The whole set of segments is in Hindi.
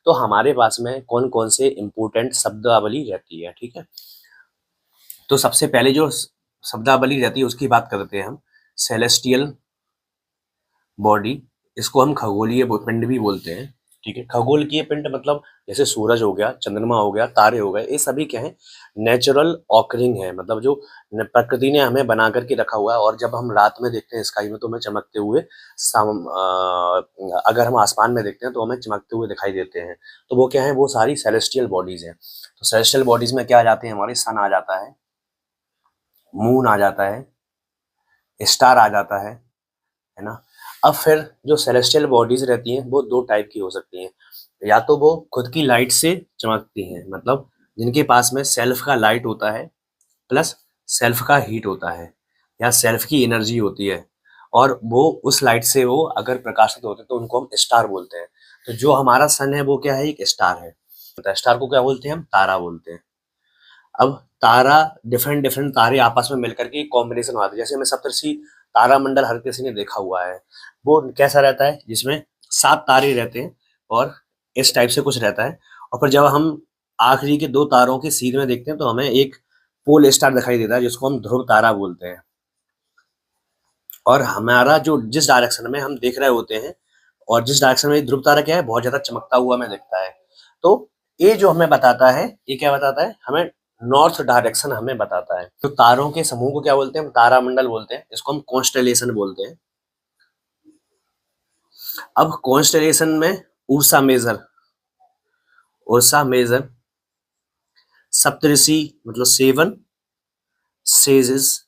तो हमारे पास में कौन कौन से इंपॉर्टेंट शब्दावली रहती है, ठीक है। तो सबसे पहले जो शब्दावली रहती है उसकी बात करते हैं हम। सेलेस्टियल बॉडी, इसको हम खगोलीय पिंड भी बोलते हैं, ठीक है। खगोलीय पिंड मतलब जैसे सूरज हो गया, चंद्रमा हो गया, तारे हो गए, ये सभी क्या है, नेचुरल ऑकरिंग है, मतलब जो प्रकृति ने हमें बना करके रखा हुआ है। और जब हम रात में देखते हैं स्काई में तो हमें चमकते हुए अगर हम आसमान में देखते हैं तो हमें चमकते हुए दिखाई देते हैं। तो वो क्या है, वो सारी सेलेस्टियल बॉडीज हैं। तो सेलेस्टियल बॉडीज में क्या आ जाते हैं, हमारे सन आ जाता है, मून आ जाता है, स्टार आ जाता है ना। अब फिर जो सेलेस्टियल बॉडीज रहती हैं वो दो टाइप की हो सकती हैं। या तो वो खुद की लाइट से चमकती हैं, मतलब जिनके पास में सेल्फ का लाइट होता है प्लस सेल्फ का हीट होता है, या सेल्फ की एनर्जी होती है, और वो उस लाइट से वो अगर प्रकाशित होते हैं तो उनको हम स्टार बोलते हैं। तो जो हमारा सन है वो क्या है, एक स्टार है। तो स्टार को क्या बोलते हैं, हम तारा बोलते हैं। अब तारा, डिफरेंट डिफरेंट तारे आपस में मिलकर के कॉम्बिनेशन होता है। जैसे हमें सप्तर्षि तारामंडल हर किसी ने देखा हुआ है, वो कैसा रहता है, जिसमें 7 तारे रहते हैं और इस टाइप से कुछ रहता है। और फिर जब हम आखिरी के 2 तारों के सीध में देखते हैं तो हमें एक पोल स्टार दिखाई देता है जिसको हम ध्रुव तारा बोलते हैं। और हमारा जो जिस डायरेक्शन में हम देख रहे होते हैं और जिस डायरेक्शन में ध्रुव तारा क्या है, बहुत ज्यादा चमकता हुआ हमें दिखता है। तो ये जो हमें बताता है, ये क्या बताता है हमें, नॉर्थ डायरेक्शन हमें बताता है। तो तारों के समूह को क्या बोलते हैं, हम तारामंडल बोलते हैं, इसको हम कॉन्स्टेलेशन बोलते हैं। अब कॉन्स्टेलेशन में उर्सा मेजर, सप्तऋषि मतलब 7 सेजेस,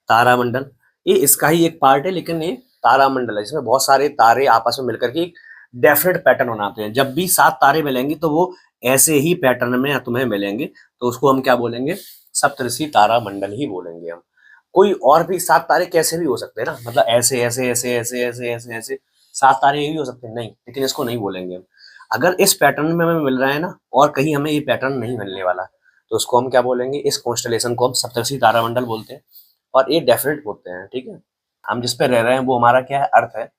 तारामंडल, ये इसका ही एक पार्ट है, लेकिन ये तारामंडल है जिसमें बहुत सारे तारे आपस में मिलकर के एक डेफिनेट पैटर्न बनाते हैं। जब भी 7 तारे मिलेंगे तो वो ऐसे ही पैटर्न में तुम्हें मिलेंगे, तो उसको हम क्या बोलेंगे, सप्तऋषि तारामंडल ही बोलेंगे हम। कोई और भी 7 तारे कैसे भी हो सकते हैं ना, मतलब ऐसे ऐसे ऐसे ऐसे ऐसे ऐसे ऐसे 7 तारे ये भी हो सकते हैं, नहीं, लेकिन इसको नहीं बोलेंगे हम। अगर इस पैटर्न में हमें मिल रहा है ना और कहीं हमें ये पैटर्न नहीं मिलने वाला, तो उसको हम क्या बोलेंगे, इस कॉन्स्टेलेशन को हम सप्तऋषि तारामंडल बोलते हैं। और ये डेफिनेट होते हैं, ठीक है। हम जिस पे रह रहे हैं वो हमारा क्या है, अर्थ है।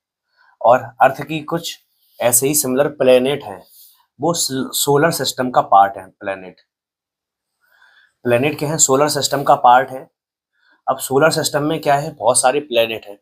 और अर्थ की कुछ ऐसे ही सिमिलर प्लेनेट हैं, वो सोलर सिस्टम का पार्ट है। प्लेनेट प्लेनेट क्या है, सोलर सिस्टम का पार्ट है। अब सोलर सिस्टम में क्या है, बहुत सारे प्लेनेट हैं।